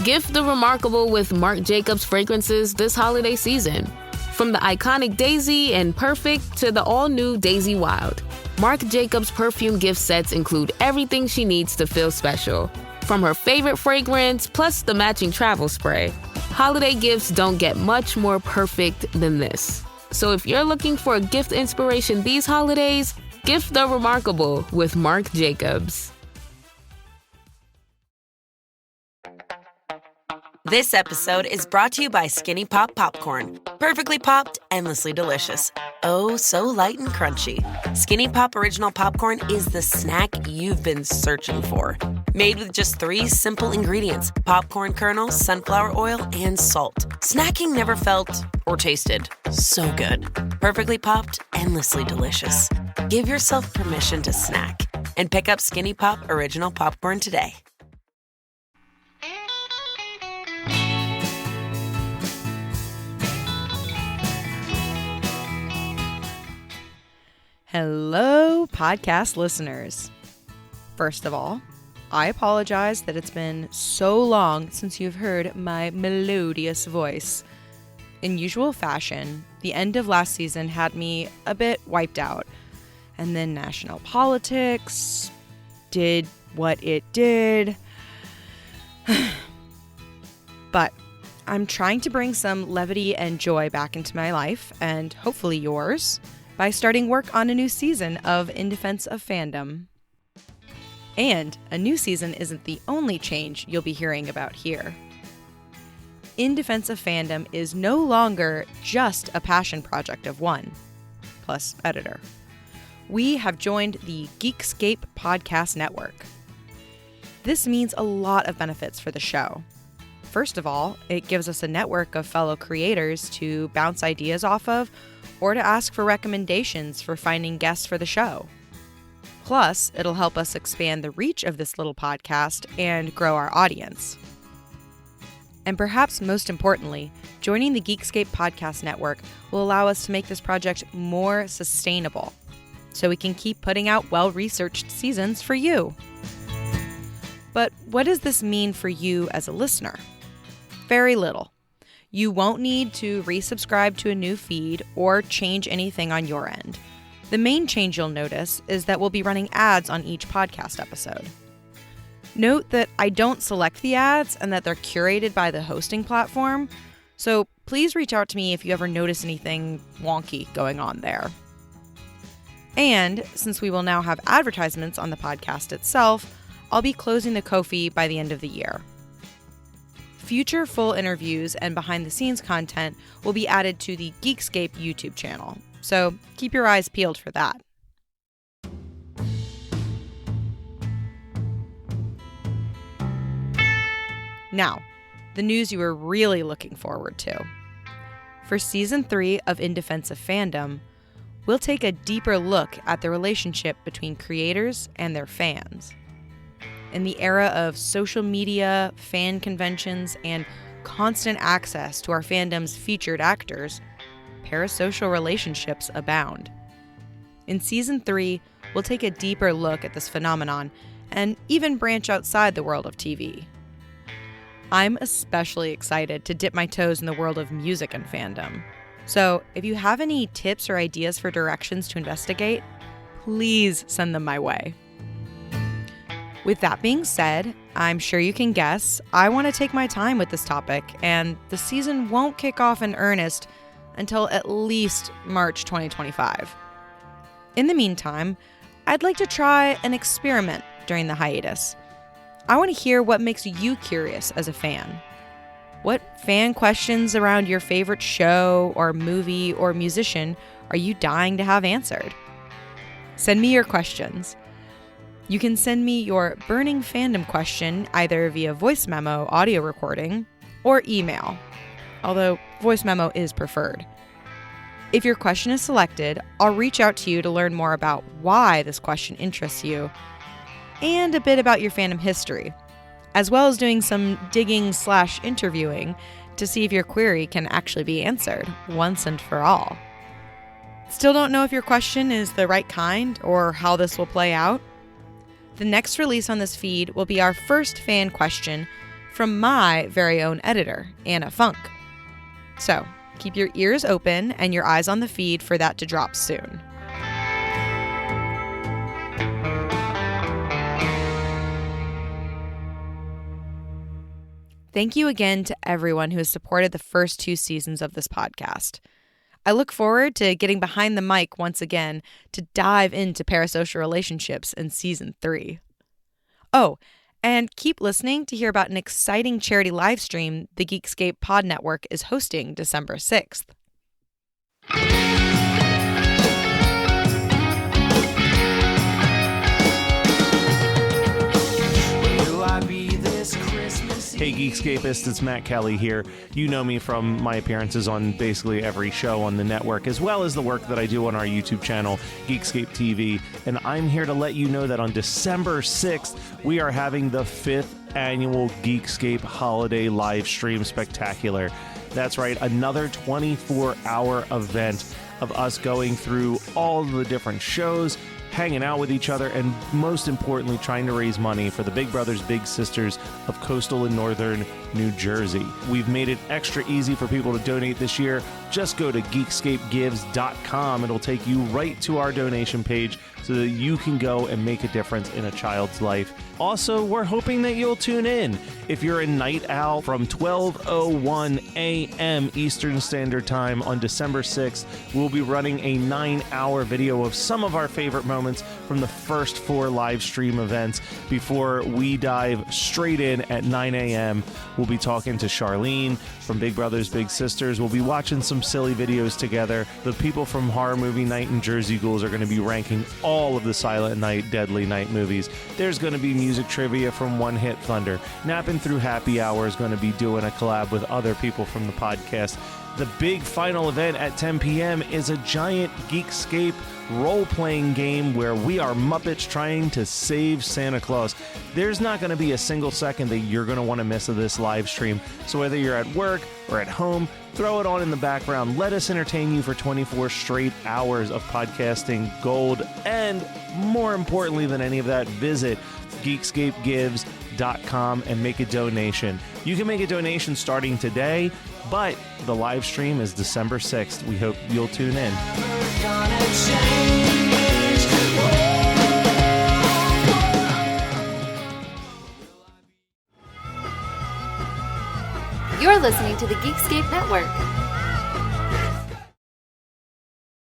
Gift the remarkable with Marc Jacobs fragrances this holiday season. From the iconic Daisy and Perfect to the all-new Daisy Wild, Marc Jacobs perfume gift sets include everything she needs to feel special. From her favorite fragrance, plus the matching travel spray, holiday gifts don't get much more perfect than this. So if you're looking for a gift inspiration these holidays, gift the remarkable with Marc Jacobs. This episode is brought to you by Skinny Pop Popcorn. Perfectly popped, endlessly delicious. Oh, so light and crunchy. Skinny Pop Original Popcorn is the snack you've been searching for. Made with just 3 simple ingredients: popcorn kernels, sunflower oil, and salt. Snacking never felt or tasted so good. Perfectly popped, endlessly delicious. Give yourself permission to snack and pick up Skinny Pop Original Popcorn today. Hello, podcast listeners. First of all, I apologize that it's been so long since you've heard my melodious voice. In usual fashion, the end of last season had me a bit wiped out, and then national politics did what it did. But I'm trying to bring some levity and joy back into my life, and hopefully yours, by starting work on a new season of In Defense of Fandom. And a new season isn't the only change you'll be hearing about here. In Defense of Fandom is no longer just a passion project of one, plus editor. We have joined the Geekscape Podcast Network. This means a lot of benefits for the show. First of all, it gives us a network of fellow creators to bounce ideas off of, or to ask for recommendations for finding guests for the show. Plus, it'll help us expand the reach of this little podcast and grow our audience. And perhaps most importantly, joining the Geekscape Podcast Network will allow us to make this project more sustainable, so we can keep putting out well-researched seasons for you. But what does this mean for you as a listener? Very little. You won't need to resubscribe to a new feed or change anything on your end. The main change you'll notice is that we'll be running ads on each podcast episode. Note that I don't select the ads and that they're curated by the hosting platform, so please reach out to me if you ever notice anything wonky going on there. And since we will now have advertisements on the podcast itself, I'll be closing the Ko-fi by the end of the year. Future full interviews and behind-the-scenes content will be added to the Geekscape YouTube channel, so keep your eyes peeled for that. Now, the news you were really looking forward to. For Season 3 of In Defense of Fandom, we'll take a deeper look at the relationship between creators and their fans. In the era of social media, fan conventions, and constant access to our fandom's featured actors, parasocial relationships abound. In Season 3, we'll take a deeper look at this phenomenon and even branch outside the world of TV. I'm especially excited to dip my toes in the world of music and fandom. So if you have any tips or ideas for directions to investigate, please send them my way. With that being said, I'm sure you can guess, I want to take my time with this topic, and the season won't kick off in earnest until at least March 2025. In the meantime, I'd like to try an experiment during the hiatus. I want to hear what makes you curious as a fan. What fan questions around your favorite show or movie or musician are you dying to have answered? Send me your questions. You can send me your burning fandom question either via voice memo, audio recording, or email, although voice memo is preferred. If your question is selected, I'll reach out to you to learn more about why this question interests you and a bit about your fandom history, as well as doing some digging/interviewing to see if your query can actually be answered once and for all. Still don't know if your question is the right kind or how this will play out? The next release on this feed will be our first fan question from my very own editor, Anna Funk. So, keep your ears open and your eyes on the feed for that to drop soon. Thank you again to everyone who has supported the first 2 seasons of this podcast. I look forward to getting behind the mic once again to dive into parasocial relationships in season 3. Oh, and keep listening to hear about an exciting charity live stream the Geekscape Pod Network is hosting December 6th. Hey Geekscapists, it's Matt Kelly here. You know me from my appearances on basically every show on the network, as well as the work that I do on our YouTube channel, Geekscape TV. And I'm here to let you know that on December 6th, we are having the 5th annual Geekscape Holiday Live Stream Spectacular. That's right, another 24-hour event of us going through all the different shows, hanging out with each other, and most importantly, trying to raise money for the Big Brothers Big Sisters of coastal and northern New Jersey. We've made it extra easy for people to donate this year. Just go to geekscapegives.com. It'll take you right to our donation page so that you can go and make a difference in a child's life. Also, we're hoping that you'll tune in. If you're a night owl, from 12:01 a.m. Eastern Standard Time on December 6th, we'll be running a 9-hour video of some of our favorite moments from the first 4 live stream events before we dive straight in at 9 a.m. We'll be talking to Charlene from Big Brothers Big Sisters. We'll be watching some silly videos together. The people from Horror Movie Night and Jersey Ghouls are going to be ranking all of the Silent Night, Deadly Night movies. There's going to be music trivia from One Hit Thunder. Napping Through Happy Hour is going to be doing a collab with other people from the podcast. The big final event at 10 p.m. is a giant Geekscape role-playing game where we are Muppets trying to save Santa Claus. There's not going to be a single second that you're going to want to miss of this live stream. So whether you're at work or at home, throw it on in the background. Let us entertain you for 24 straight hours of podcasting gold. And more importantly than any of that, visit geekscapegives.com and make a donation. You can make a donation starting today, but the live stream is December 6th. We hope you'll tune in. You're listening to the Geekscape Network.